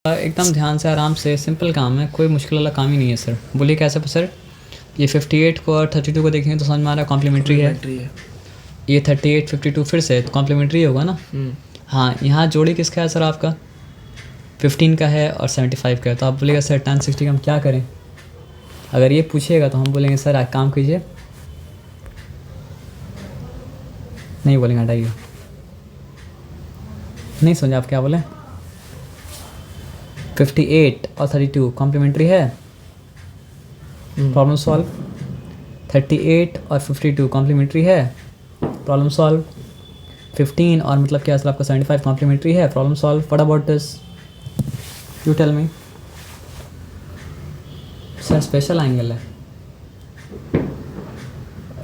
एकदम ध्यान से आराम से सिंपल काम है, कोई मुश्किल वाला काम ही नहीं है सर। बोलिए कैसे सर? ये 58 को और 32 को देखेंगे तो समझ में आ रहा है कॉम्प्लीमेंट्री है। ये 38 52 फिर से तो कॉम्प्लीमेंट्री होगा ना। हाँ, यहाँ जोड़ी किसका है सर? आपका 15 का है और 75 का है। तो आप बोलेगा सर tan 60 का हम क्या करें? अगर ये पूछिएगा तो हम बोलेंगे सर आप काम कीजिए, नहीं बोलेंगे हटाइए, नहीं समझे आप क्या बोले। 58 और 32 कॉम्प्लीमेंट्री है, प्रॉब्लम सॉल्व। 38 और 52 कॉम्प्लीमेंट्री है, प्रॉब्लम सॉल्व। 15 और मतलब क्या सर आपका 75 कॉम्प्लीमेंट्री है, problem solve. What about this? You tell me sir. Special angle है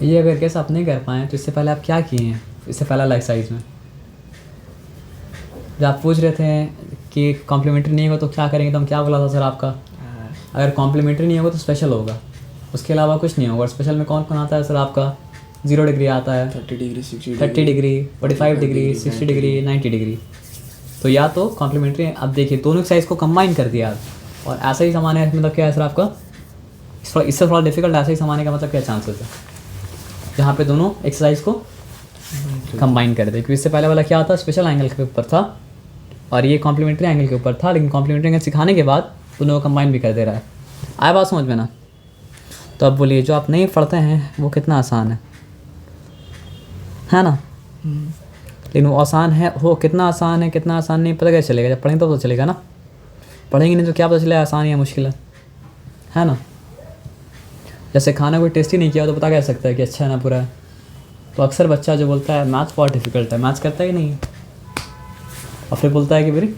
ये, अगर कैसे आप नहीं कर पाएँ तो इससे पहले आप क्या किए हैं? इससे पहले वाला एक्सरसाइज में जब आप पूछ रहे थे कि कॉम्प्लीमेंट्री नहीं होगा तो क्या करेंगे, तो हम क्या बोला था सर आपका? अगर कॉम्प्लीमेंट्री नहीं होगा तो स्पेशल होगा, उसके अलावा कुछ नहीं होगा। और स्पेशल में कौन कौन आता है सर आपका? 0 डिग्री आता है, 30 डिग्री, 45 डिग्री, 60 डिग्री, 90 डिग्री। तो या तो कॉम्प्लीमेंट्री। अब देखिए दोनों एक्सरसाइज को कंबाइन कर दिया आप और ऐसा ही समाने मतलब क्या है सर आपका? इससे थोड़ा डिफिकल्ट ऐसा ही समाने का मतलब क्या चांसेस है जहाँ पे दोनों एक्सरसाइज को कंबाइन कर दे। क्योंकि इससे पहले वाला क्या था? स्पेशल एंगल के ऊपर था और ये कॉम्प्लीमेंट्री एंगल के ऊपर था, लेकिन कॉम्प्लीमेंट्री एंगल सिखाने के बाद दोनों को कंबाइन भी कर दे रहा है। आया बात समझ में ना? तो अब बोलिए जो आप नहीं पढ़ते हैं वो कितना आसान है ना? लेकिन वो आसान है, वो कितना आसान है कितना आसान नहीं पता कैसे चलेगा? जब पढ़ेंगे तो चलेगा ना, पढ़ेंगे नहीं तो क्या पता चलेगा आसान या मुश्किल है ना? जैसे खाना कोई टेस्ट ही नहीं किया तो पता कैसे सकता है कि अच्छा है ना पूरा है? तो अक्सर बच्चा जो बोलता है मैथ्स बहुत डिफिकल्ट है, मैथ्स करता है कि नहीं, और फिर बोलता है कि मेरी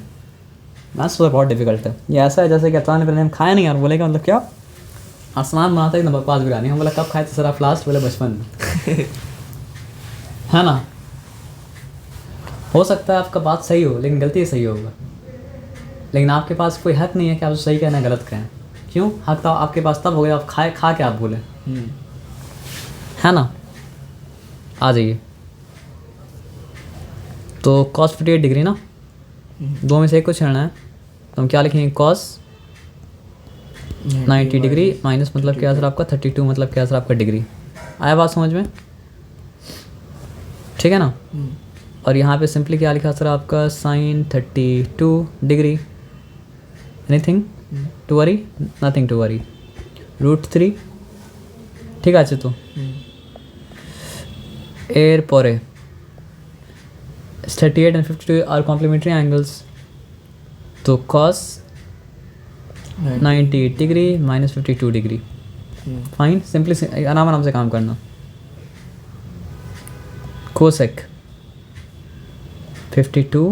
मैथ्स तो बहुत डिफिकल्ट है। ये ऐसा है जैसे कि अचानक हम खाया नहीं यार, बोलेगा मतलब क्या आसमान बनाता है ना बकवास बिरयानी। हम बोला कब खाए थे सर आप लास्ट? बोले बचपन में है ना? हो सकता है आपका बात सही हो लेकिन गलती सही होगा, लेकिन आपके पास कोई हक नहीं है कि आप सही कहना गलत कहें। क्यों? हक तो आपके पास तब हो गया आप खा के आप बोले, है ना? आ जाइए। तो cos 58 डिग्री ना, दो में से एक को छेड़ना है तो हम क्या लिखेंगे? cos 90 डिग्री माइनस मतलब क्या सर आपका 32 मतलब क्या सर आपका डिग्री। आया बात समझ में? ठीक है ना? और यहाँ पे सिंपली क्या लिखा सर आपका? sin 32 degree. Anything to worry? Nothing to worry. √3 ঠিক আছে তো? এরপরে 38 and 52 are complementary angles, तो cos 90 degree minus 52 degree. Fine, simply आराम से काम करना। Cosec 52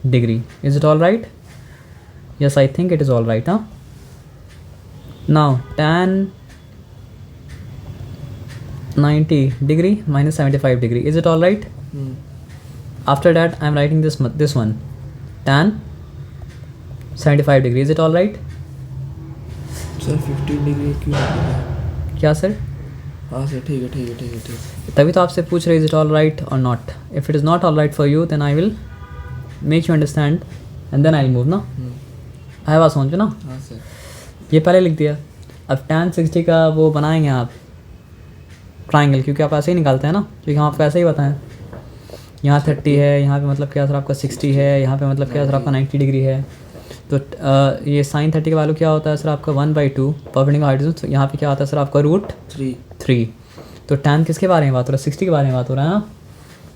degree, is it all right? Yes, I think it is all right, huh? Now tan 90 degree minus 75 degree, is it all right? After that I am writing this one, tan 75 degree, is it all right? Sir 15 degree क्यों? क्या sir? हाँ sir, ठीक है। तभी तो आपसे पूछ रहे, is it all right or not? If it is not all right for you then I will make you understand and then I will move, ना? है बात समझ में ना? हाँ सर। ये पहले लिख दिया। अब tan 60 का वो बनाएंगे आप ट्राइंगल, क्योंकि आप ऐसे ही निकालते हैं ना, क्योंकि हम आपको ऐसे ही बताएं। यहाँ 30 है, यहाँ पे मतलब क्या सर आपका 60 है, यहाँ पे मतलब क्या सर आपका 90 डिग्री है। तो ये sin 30 का वैल्यू क्या होता है सर आपका 1/2 परपेंडिकुलर हाइपोटेन्यूज। तो यहाँ पे क्या आता है सर आपका √3। तो tan किसके बारे में बात हो रहा है? 60 के बारे में बात हो रहा है ना।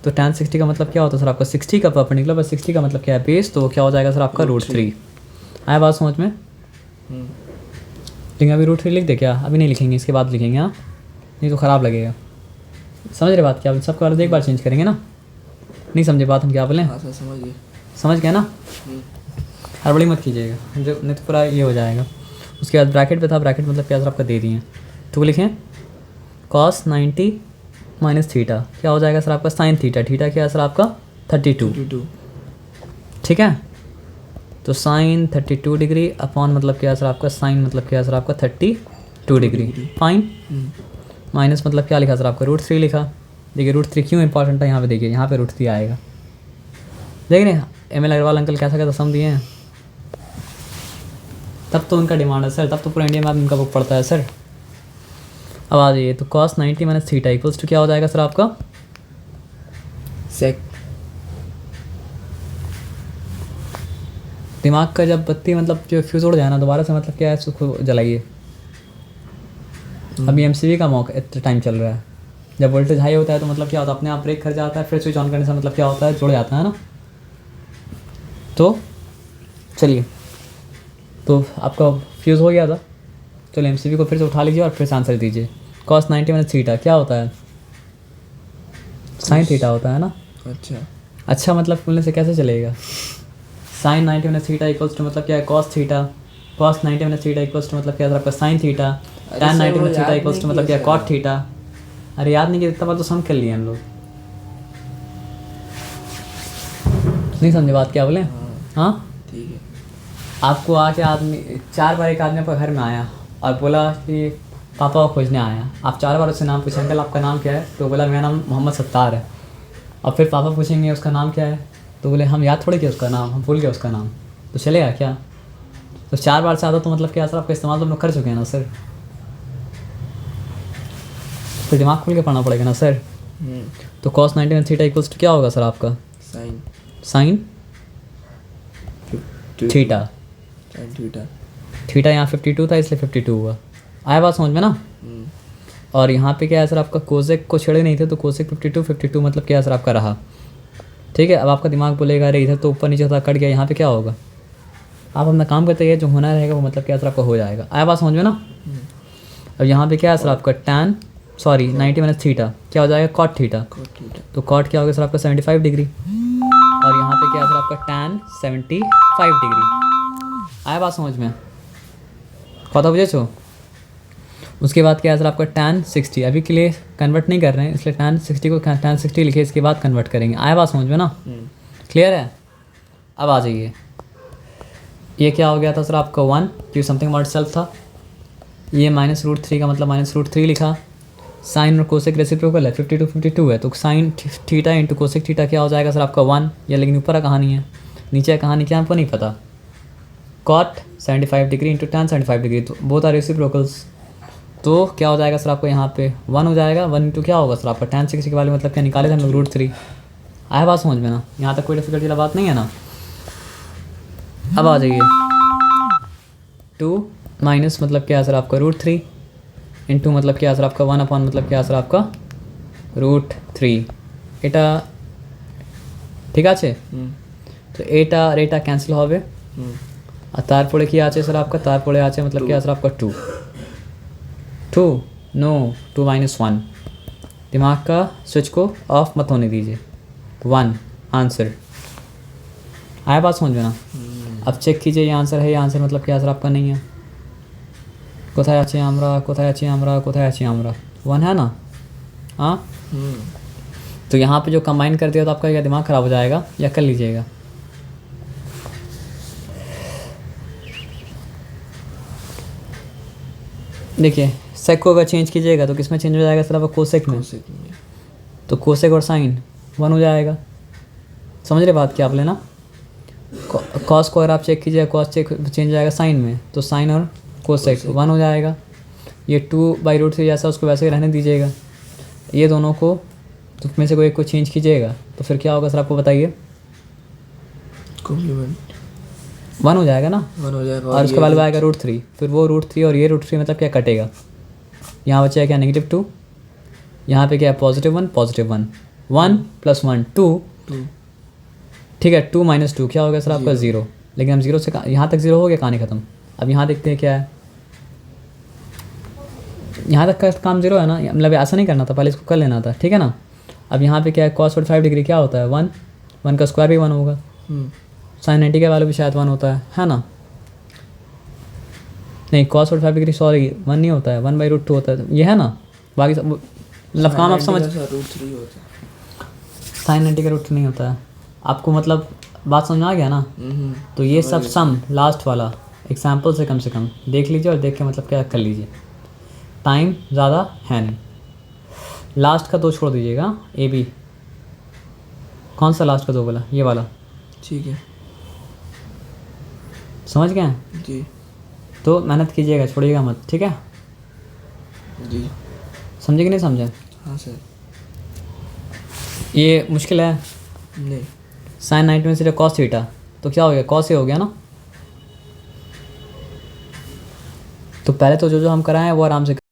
तो tan 60 का मतलब क्या होता है सर आपका? 60 का परपेंडिकुलर, बस 60 का मतलब क्या है? बेस। तो क्या हो जाएगा सर आपका √3। आया बात समझ में? लेकिन अभी √3 लिख दे क्या? अभी नहीं लिखेंगे, इसके बाद लिखेंगे। हाँ, नहीं तो ख़राब लगेगा। समझ रहे बात क्या? सबका एक बार चेंज करेंगे ना। नहीं समझे बात हम क्या बोलें? हाँ सर, समझ गए ना? हड़बड़ी मत कीजिएगा, जो नहीं तो पूरा ये हो जाएगा। उसके बाद ब्रैकेट पे था, ब्रैकेट मतलब क्या सर आपका दे दिए, तो लिखें cos 90 माइनस थीटा, क्या हो जाएगा सर आपका? sin theta. थीटा क्या है सर आपका? 32। ठीक है, तो sin 32 डिग्री अपॉन मतलब क्या है सर आपका? sin मतलब क्या है सर आपका? 32 डिग्री। फाइन, माइनस मतलब क्या लिखा सर आपका? √3 लिखा। देखिए √3 क्यों इंपॉर्टेंट है यहाँ पे? देखिए यहाँ पे √3 आएगा। देख रहे हैं ML अग्रवाल अंकल कैसा कैसा सम दिए हैं। तब तो उनका डिमांड है सर, तब तो पूरा इंडिया में आप उनका बुक पड़ता है सर। अब आ जाइए, तो cos 90 minus theta equals to क्या हो जाएगा सर आपका? सेक दिमाग का जब बत्ती मतलब जो फ्यूज़ उड़ जाए ना दोबारा से, मतलब क्या है, उसको जलाइए। अभी एमसीबी का मौका टाइम चल रहा है, जब वोल्टेज हाई होता है तो मतलब क्या होता है, अपने आप ब्रेक कर जाता है, फिर स्विच ऑन करने से मतलब क्या होता है, जुड़ जाता है ना। तो चलिए, तो आपका फ्यूज़ हो गया था, चलिए एमसीबी को फिर से उठा लीजिए और फिर से आंसर दीजिए। cos 90 माइनस थीटा क्या होता है? साइन थीटा होता है ना। अच्छा मतलब बोलने से कैसे चलेगा? Sine 90 minus theta equals to मतलब क्या है, cos theta. cos 90 minus theta equals to मतलब क्या है आपका sine theta. tan 90 minus theta equals to मतलब क्या है, cot थीटा। अरे याद नहीं किया, इतना बार तो सम कर लिए हम लोग। नहीं समझे बात क्या बोले? हाँ ठीक है। आपको आके आदमी 4 बार एक आदमी आपका घर में आया और बोला कि पापा को खोजने आया। आप 4 बार उससे नाम पूछे, अंकल आपका नाम क्या है? तो बोला मेरा नाम मोहम्मद सत्तार है। और फिर पापा पूछेंगे उसका नाम क्या है, तो बोले हम याद थोड़े किया उसका नाम, हम भूल गए उसका नाम, तो चलेगा क्या? तो 4 बार से ज़्यादा तो मतलब क्या सर आपका इस्तेमाल तो हम लोग कर चुके हैं ना सर, तो दिमाग खोल के पढ़ना पड़ेगा ना सर। तो cos 90 minus theta equals to क्या होगा सर आपका? Sine theta. थीटा यहाँ 52 था इसलिए 52 हुआ। आया बात समझ में ना। और यहाँ पे क्या है सर आपका, कोसेक को छेड़े नहीं थे तो कोसेक 52 मतलब क्या है सर आपका रहा। ठीक है, अब आपका दिमाग बोलेगा अरे इधर तो ऊपर नीचे था कट गया, यहाँ पे क्या होगा? आप अपना काम करते हैं, जो होना रहेगा वो मतलब क्या सर आपका हो जाएगा। आया बात समझ में ना। अब यहाँ पे क्या है सर आपका 90 माइनस थीटा क्या हो जाएगा, cot थीटा। तो cot क्या होगा सर आपका 75 डिग्री, और यहाँ पे क्या है सर आपका tan 75 डिग्री। आया बात समझ में? कथा बुझे छो। उसके बाद क्या है सर आपका tan 60, अभी के लिए कन्वर्ट नहीं कर रहे हैं इसलिए tan 60 को tan 60 लिखे, इसके बाद कन्वर्ट करेंगे। आया बात समझ में ना। क्लियर है? अब आ जाइए, ये क्या हो गया था सर आपका 1 क्योंकि समथिंग अबाउट सेल्फ था। ये -√3 का मतलब -√3 लिखा। साइन और कोसेक रेसिप्रोकल है, 52 है, तो sine theta into cosec theta क्या हो जाएगा सर आपका 1। या लेकिन ऊपर का कहानी है, नीचे का कहानी क्या हमको नहीं पता। cot 75 degree into tan 75 degree, तो बोथ आर रेसिप्रोकल्स, तो क्या हो जाएगा सर आपको यहाँ पे 1 हो जाएगा। 1 इंटू क्या होगा सर आपका tan 60 के वाले मतलब क्या निकाले थे हम लोग √3। आया बात समझ में ना, यहाँ तक कोई डिफिकल्टी वाला बात नहीं है ना। अब आ जाइए 2 माइनस मतलब क्या है सर आपका √3 इंटू मतलब क्या है सर आपका 1 अपॉन मतलब क्या है सर आपका √3। এটা ঠিক আছে। তো এটা আর এটা ক্যান্সেল হবে, আর তারপরে কি আছে স্যার आपका, তারপরে আছে मतलब क्या है सर आपका 2 नो 2 - 1। दिमाग का स्विच को ऑफ मत होने दीजिए। 1 आंसर। आया बात समझ में ना। अब चेक कीजिए, ये आंसर है, ये आंसर मतलब क्या सर आपका नहीं है। কোথায় আছি আমরা, কোথায় আছি আমরা, কোথায় আছি আমরা, 1 है ना। हाँ, तो यहाँ पे जो कंबाइन कर दिया तो आपका क्या दिमाग ख़राब हो जाएगा, या कर लीजिएगा। देखिए सेक को अगर चेंज कीजिएगा तो किस में चेंज हो जाएगा सर आपका, कोसेक में। तो कोसेक और साइन 1 हो जाएगा। समझ रहे बात क्या आप लेना। कॉस को अगर आप चेक कीजिएगा, कॉस चेंज हो जाएगा साइन में, तो साइन और कोसेक 1 हो जाएगा। ये 2/√3 जैसा उसको वैसे ही रहने दीजिएगा। ये दोनों को तो में से कोई एक को चेंज कीजिएगा तो फिर क्या होगा सर आपको बताइए। कॉम्प्लीमेंट 1 हो जाएगा ना, 1 हो जाएगा। और उसके बाद आएगा √3, फिर वो √3 और ये √3 मतलब क्या कटेगा। यहाँ बचेगा क्या -2, यहाँ पे क्या है +1 +1, 1 + 1 2। ठीक है, 2 - 2 क्या हो गया सर आपका 0। लेकिन हम 0 से यहाँ तक 0 हो गया, कहानी ख़त्म। अब यहाँ देखते हैं क्या है, यहाँ तक का काम 0 है ना, मतलब ऐसा नहीं करना था, पहले इसको कर लेना था। ठीक है ना। अब यहाँ पे क्या है, cos 45 डिग्री क्या होता है 1 का स्क्वायर भी 1 होगा। साइन 90 के वाले भी शायद 1 होता है ना। नहीं, cos 45 डिग्री सॉरी 1 नहीं होता है, 1/√2 होता है, ये है ना। बाकी सब मतलब काम आप समझ, साइन 90 का √2 नहीं होता है। आपको मतलब बात समझ में आ गया ना। तो ये सब सम लास्ट वाला एग्जाम्पल से कम देख लीजिए और देख के मतलब क्या कर लीजिए। टाइम ज़्यादा है नहीं। लास्ट का 2 छोड़ दीजिएगा, ए बी। कौन सा लास्ट का 2 बोला, ये वाला। ठीक है, समझ गए जी। तो मेहनत कीजिएगा, छोड़िएगा मत, ठीक है? जी। समझे कि नहीं समझे? हाँ सर। ये मुश्किल है। नहीं। साइन 90 में से कॉस थीटा, तो क्या हो गया? कॉस ही हो गया ना। तो पहले तो जो जो हम कराए हैं वो आराम से